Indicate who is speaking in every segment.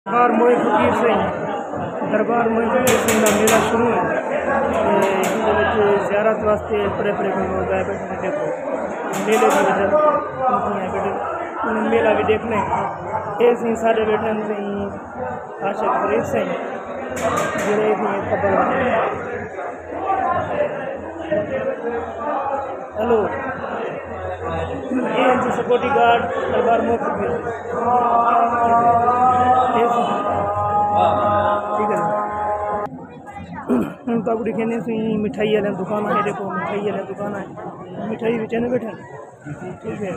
Speaker 1: दरबार मोए फकीर सिंह दरबार मोए फकीर सिंह का मेला शुरू है। ज़ियारत वास्ते परे परे लोग आए बैठे देखो मेले की वजह बैठे मेला भी देखने ये सी सारे बैठे आशिक फरीद सिंह जिले खबर हेलो ये सिक्योरिटी गार्ड दरबार मोए फकीर ठीक है हम तो दिखेने से मिठाई वाले दुकान है। देखो मिठाई वाले दुकान है मिठाई बेचने बैठे ठीक है।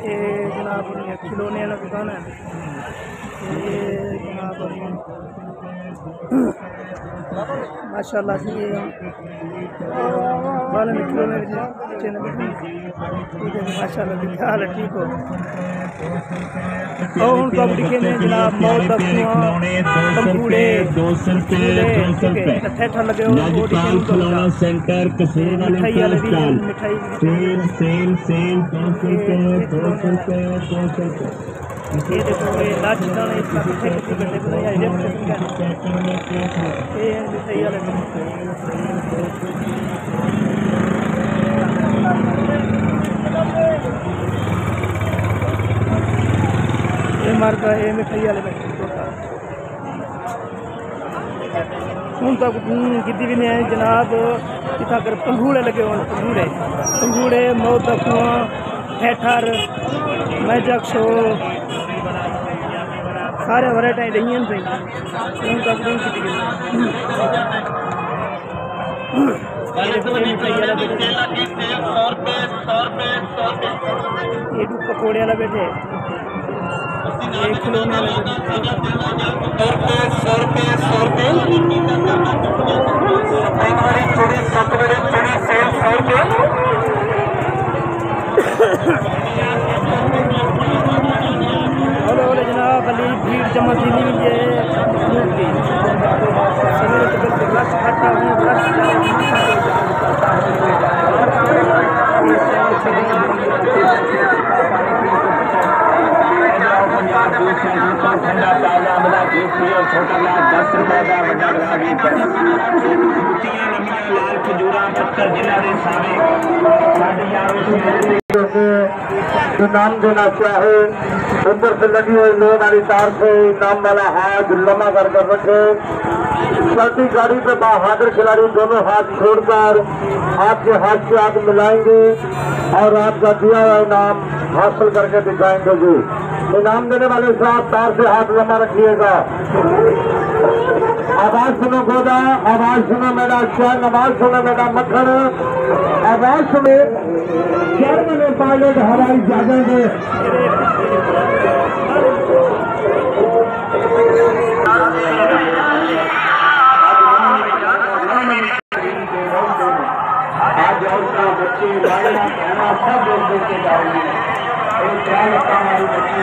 Speaker 1: ये जनाब खिलौने वाला दुकान है। ये जनाब माशाल्लाह से वाले में खिलौने बेचने बैठे ठीक है माशाल्लाह क्या हाल है ठीक हो। और उनको दिखेने जनाब मौत पंखुड़े 200 रुपये ठेठा लगे खिलौना सेंटर कसूर वाले मिठाई सेल सेल सेल 200 रुपये ये देखो ये राजस्थान इसका पीछे किसी करने को नहीं आइडिया ये मिठाई वाले ये मार्का ये मिठाई वाले में हूँ तक गिद्दी भी नहीं है जनाब इतना कर पंगूड़े लगे हुए पंगूड़े मौत का कुआं ठेठर मैजक शो सारे वराइटी रही हैं भाई हूँ तक नहीं की ये पकौड़े वाला बैठे एक खिलौने वाला बोले जनाब अली भीड़ जमा थी नहीं है सवेरे तो बिल्कुल रश खट्टा हूँ रश ठंडा ताजा बड़ा जूस और छोटा लाल 10 रुपए का बड़ा लाल खजूरा पत्थर जिला के सारे इनाम देना चाहे ऊपर से लगी हुई लोन वाली तार से इनाम वाला हाथ लम्बा कर रखे। चलती गाड़ी पे बहादुर खिलाड़ी दोनों हाथ छोड़कर आपके हाथ से हाथ मिलाएंगे और आपका दिया हुआ इनाम हासिल करके दिखाएंगे जी। इनाम देने वाले साहब तार से हाथ लम्बा रखिएगा। आवाज सुनो गोदा, आवाज सुनो मेरा चैन, आवाज सुनो मेरा मक्खन, आवाज सुने जर्मन पायलट हवाई जहाज में आज बच्चे सब लोग देखे जाएंगे क्या लगता हमारी बच्ची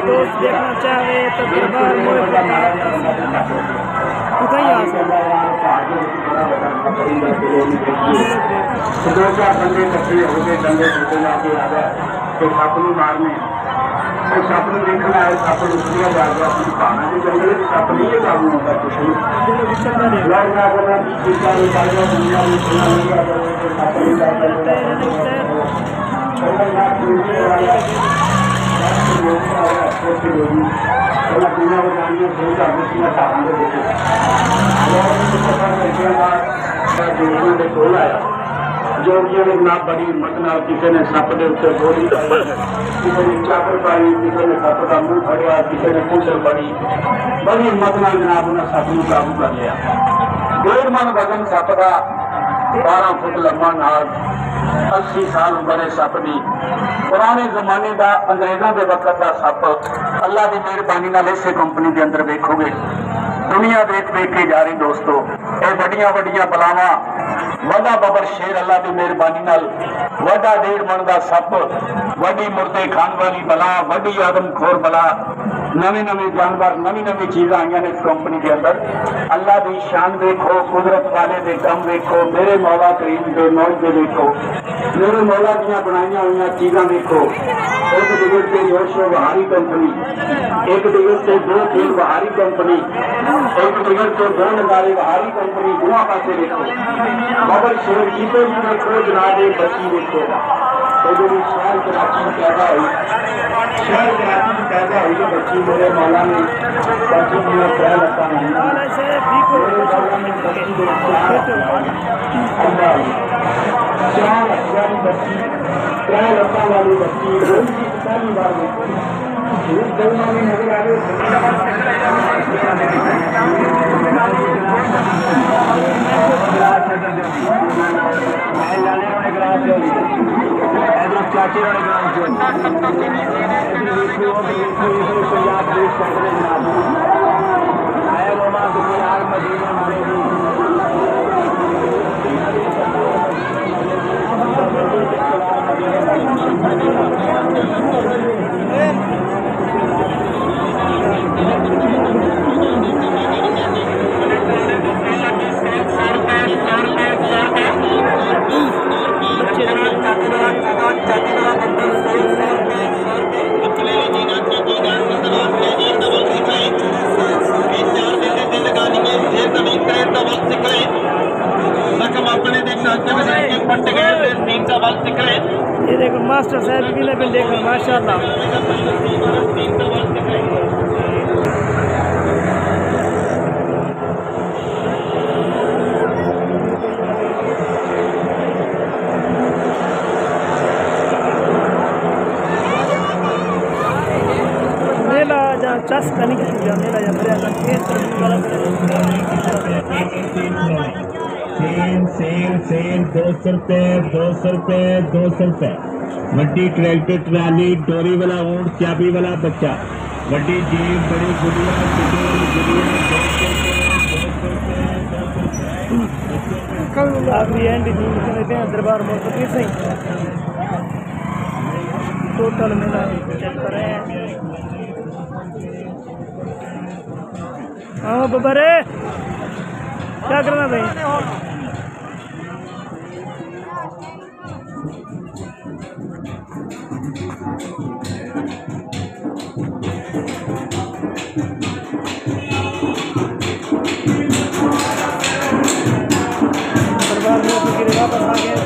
Speaker 1: दोस्त देखना चाहे तो दरबार मोए उठाई आ सकता सपनू मारने सपनू देखना है सपनू सुनिया जा गया पाना के जंगल सपनी के काबू होगा कुछ जो ना बड़ी हिम्मत नाल किसी ने सप के उत्ते गोली किसी ने चाकर पाई किसी ने सप का मुंह फड़िया किसी ने कुंडल बड़ी बड़ी हिम्मत नाल जनाब उन्हें सप को काबू कर लिया। 1.5 मन वजन सप का 12 फुट लंबा नाग 80 साल उम्र सप की पुराने जमाने का अंग्रेजों के वक्त का सप अल्लाह की मेहरबानी नाल इसे कंपनी के अंदर वेखोगे दुनिया देख के जा रही दोस्तों ये वड्डियां वड्डियां बलावां वड्डा बबर शेर अल्लाह की मेहरबानी नाल वड्डा 1.5 मन का सप वड्डी मुर्दे खान वाली बला वड्डी आदमखोर बला नवे नवे जानवर नवी नवी चीज़ां आई ने इस कंपनी के अंदर अल्लाह की शान देखो कुदरत वाले दे कम देखो मेरे मौला करीम के मौजे देखो मेरे मौला दियां बनाई हुई चीज़ां देखो एक डिगट से जोशो बहारी कंपनी एक डिगट से 2 खेल बहारी कंपनी एक डिगट से 2 नजारे बहारी कंपनी दोनों पासे देखो बबर शेर जीते भी देखो जनाबे बच्ची देखो शहर कराची पैदा हुई शहर कराची पैदा हुई तो बच्ची मेरे मौला ने बच्ची में त्रय लत्ता नहीं बच्ची त्रय लत्ता वाली बच्ची पहली बार नजर चाचे ये देखो मास्टर साहब भी लेकिन देखो माशाल्लाह मेला जहाँ चस करने की चीज़ मेला जहाँ
Speaker 2: सेल 200 रुपए 200 रुपए 200 रुपए वड्डी ट्रैक्टर ट्राली डोरी वाला ऊंट चाबी वाला बच्चा वड्डी जीप बड़ी गुड़िया
Speaker 1: कल आखिरी एंड देते हैं दरबार मोहब्बत से टोटल मेला चेक कर रहे हैं। हाँ बबरे क्या करना भाई दरबार में वापस आ गए।